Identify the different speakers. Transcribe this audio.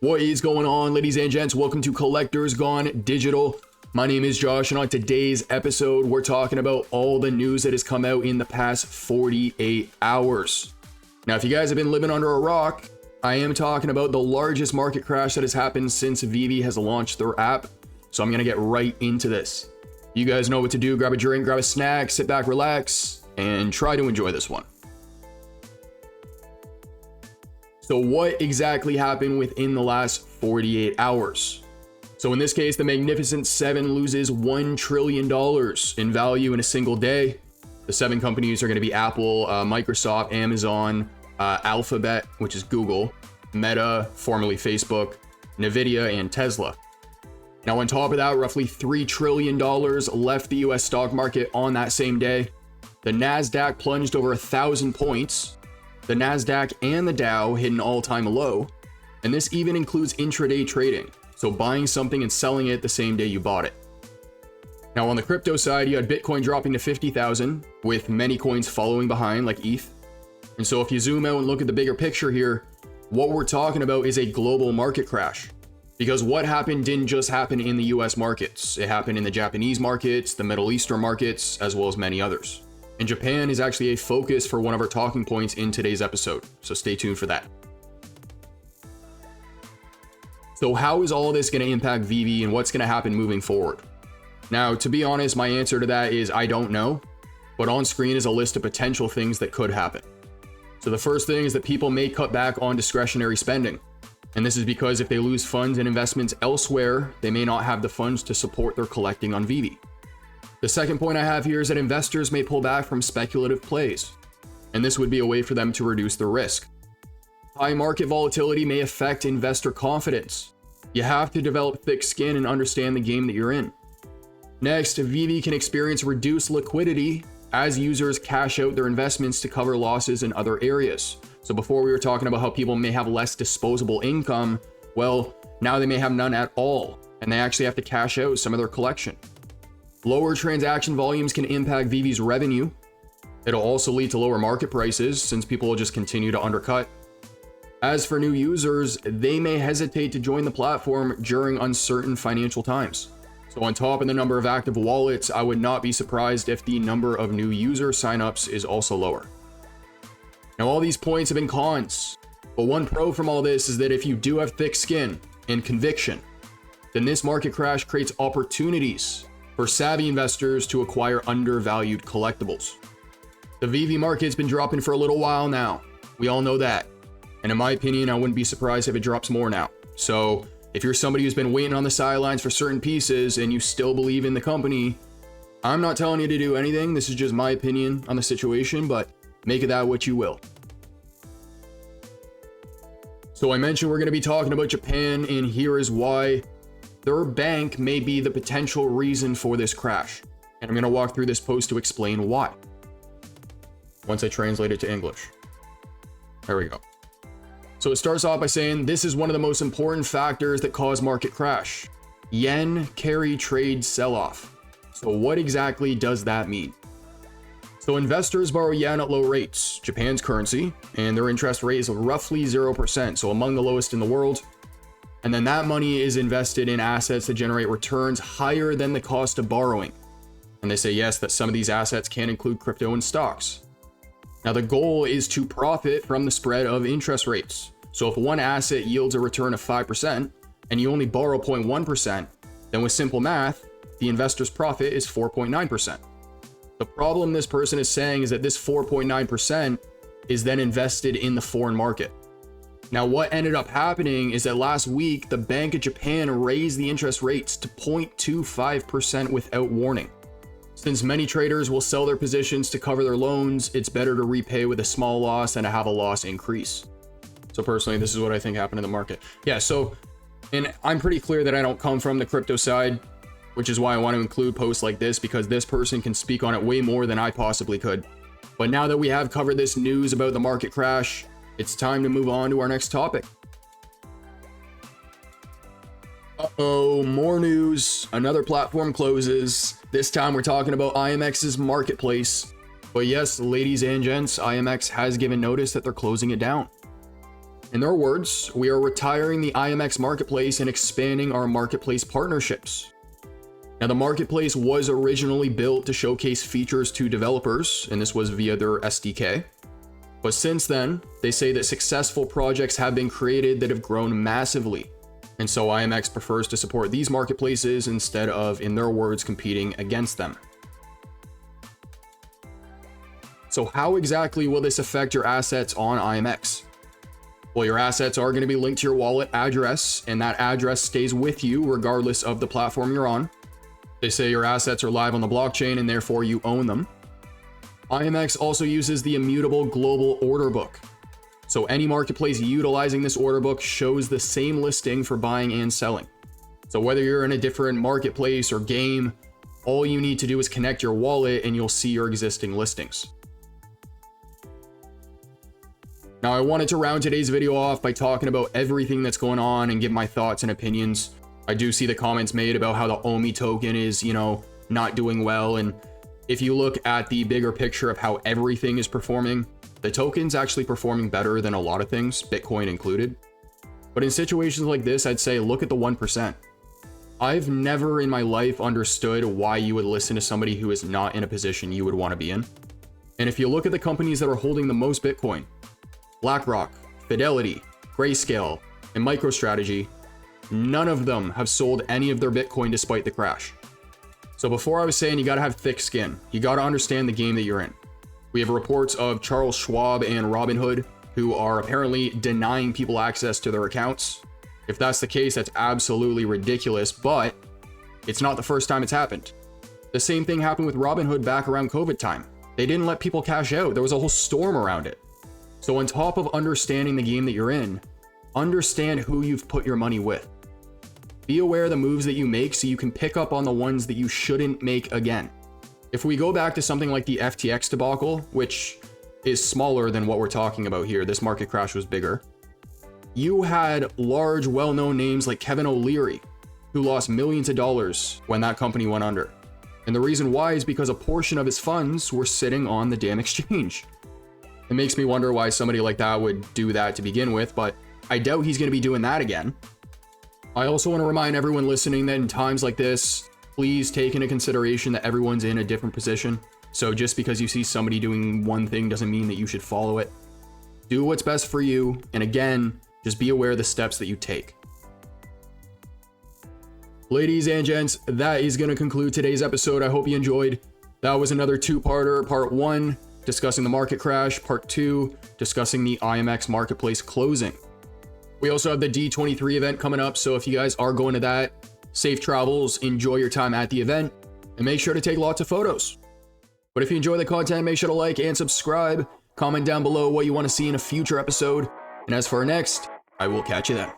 Speaker 1: What is going on, ladies and gents? Welcome to Collectors Gone Digital. My name is Josh, and on today's episode, we're talking about all the news that has come out in the past 48 hours. Now, if you guys have been living under a rock, I am talking about the largest market crash that has happened since VeVe has launched their app. So I'm going to get right into this. You guys know what to do. Grab a drink, grab a snack, sit back, relax, and try to enjoy this one. So what exactly happened within the last 48 hours? So in this case, the Magnificent Seven loses $1 trillion in value in a single day. The seven companies are going to be Apple, Microsoft, Amazon, Alphabet, which is Google, Meta, formerly Facebook, Nvidia, and Tesla. Now on top of that, roughly $3 trillion left the US stock market on that same day. The NASDAQ plunged over 1,000 points. The NASDAQ and the Dow hit an all-time low, and this even includes intraday trading, so buying something and selling it the same day you bought it. Now on the crypto side, you had Bitcoin dropping to 50,000, with many coins following behind, like ETH. And so if you zoom out and look at the bigger picture here, what we're talking about is a global market crash. Because what happened didn't just happen in the US markets, it happened in the Japanese markets, the Middle Eastern markets, as well as many others. And Japan is actually a focus for one of our talking points in today's episode, so stay tuned for that. So how is all this going to impact VeVe and what's going to happen moving forward? Now, to be honest, my answer to that is I don't know, but on screen is a list of potential things that could happen. So the first thing is that people may cut back on discretionary spending. And this is because if they lose funds and investments elsewhere, they may not have the funds to support their collecting on VeVe. The second point I have here is that investors may pull back from speculative plays, and this would be a way for them to reduce their risk. High market volatility may affect investor confidence. You have to develop thick skin and understand the game that you're in. Next, VeVe can experience reduced liquidity as users cash out their investments to cover losses in other areas. So before we were talking about how people may have less disposable income, well, now they may have none at all, and they actually have to cash out some of their collection. Lower transaction volumes can impact VeVe's revenue. It'll also lead to lower market prices since people will just continue to undercut. As for new users, they may hesitate to join the platform during uncertain financial times. So on top of the number of active wallets, I would not be surprised if the number of new user signups is also lower. Now all these points have been cons, but one pro from all this is that if you do have thick skin and conviction, then this market crash creates opportunities for savvy investors to acquire undervalued collectibles. The VeVe market's been dropping for a little while now. We all know that. And in my opinion, I wouldn't be surprised if it drops more now. So if you're somebody who's been waiting on the sidelines for certain pieces and you still believe in the company, I'm not telling you to do anything. This is just my opinion on the situation, but make of that what you will. So I mentioned we're going to be talking about Japan, and here is why. Their bank may be the potential reason for this crash, and I'm going to walk through this post to explain why. Once I translate it to English. There we go. So it starts off by saying this is one of the most important factors that cause market crash. Yen carry trade sell-off. So what exactly does that mean? So investors borrow yen at low rates, Japan's currency, and their interest rate is roughly 0%, so among the lowest in the world. And then that money is invested in assets that generate returns higher than the cost of borrowing. And they say yes, that some of these assets can include crypto and stocks. Now the goal is to profit from the spread of interest rates. So if one asset yields a return of 5% and you only borrow 0.1%, then with simple math, the investor's profit is 4.9%. The problem this person is saying is that this 4.9% is then invested in the foreign market. Now, what ended up happening is that last week, the Bank of Japan raised the interest rates to 0.25% without warning. Since many traders will sell their positions to cover their loans, it's better to repay with a small loss than to have a loss increase. So personally, this is what I think happened in the market. Yeah, so, and I'm pretty clear that I don't come from the crypto side, which is why I want to include posts like this, because this person can speak on it way more than I possibly could. But now that we have covered this news about the market crash, it's time to move on to our next topic. Uh-oh, more news. Another platform closes. This time we're talking about 𝗖𝗵𝗔's marketplace. But yes, ladies and gents, 𝗖𝗵𝗔 has given notice that they're closing it down. In their words, we are retiring the 𝗖𝗵X marketplace and expanding our marketplace partnerships. Now, the marketplace was originally built to showcase features to developers, and this was via their SDK. But since then, they say that successful projects have been created that have grown massively. And so 𝗖𝗵X prefers to support these marketplaces instead of, in their words, competing against them. So how exactly will this affect your assets on 𝗖𝗵X? Well, your assets are going to be linked to your wallet address, and that address stays with you regardless of the platform you're on. They say your assets are live on the blockchain and therefore you own them. 𝗖𝗵X also uses the Immutable Global Order Book. So any marketplace utilizing this order book shows the same listing for buying and selling. So whether you're in a different marketplace or game, all you need to do is connect your wallet and you'll see your existing listings. Now, I wanted to round today's video off by talking about everything that's going on and give my thoughts and opinions. I do see the comments made about how the 𝗖𝗵 token is, not doing well. And if you look at the bigger picture of how everything is performing, the token's actually performing better than a lot of things, Bitcoin included. But in situations like this, I'd say look at the 1%. I've never in my life understood why you would listen to somebody who is not in a position you would want to be in. And if you look at the companies that are holding the most Bitcoin, BlackRock, Fidelity, Grayscale, and MicroStrategy, none of them have sold any of their Bitcoin despite the crash. So before I was saying you gotta have thick skin, you gotta understand the game that you're in. We have reports of Charles Schwab and Robinhood who are apparently denying people access to their accounts. If that's the case, that's absolutely ridiculous, but it's not the first time it's happened. The same thing happened with Robinhood back around COVID time. They didn't let people cash out. There was a whole storm around it. So on top of understanding the game that you're in, understand who you've put your money with. Be aware of the moves that you make so you can pick up on the ones that you shouldn't make again. If we go back to something like the FTX debacle, which is smaller than what we're talking about here, this market crash was bigger. You had large, well-known names like Kevin O'Leary, who lost millions of dollars when that company went under. And the reason why is because a portion of his funds were sitting on the damn exchange. It makes me wonder why somebody like that would do that to begin with, but I doubt he's going to be doing that again. I also want to remind everyone listening that in times like this, please take into consideration that everyone's in a different position. So just because you see somebody doing one thing doesn't mean that you should follow it. Do what's best for you. And again, just be aware of the steps that you take. Ladies and gents, that is going to conclude today's episode. I hope you enjoyed. That was another two-parter. Part 1, discussing the market crash. Part 2, discussing the 𝗖𝗵X marketplace closing. We also have the D23 event coming up, so if you guys are going to that, safe travels, enjoy your time at the event, and make sure to take lots of photos. But if you enjoy the content, make sure to like and subscribe. Comment down below what you want to see in a future episode. And as for our next, I will catch you then.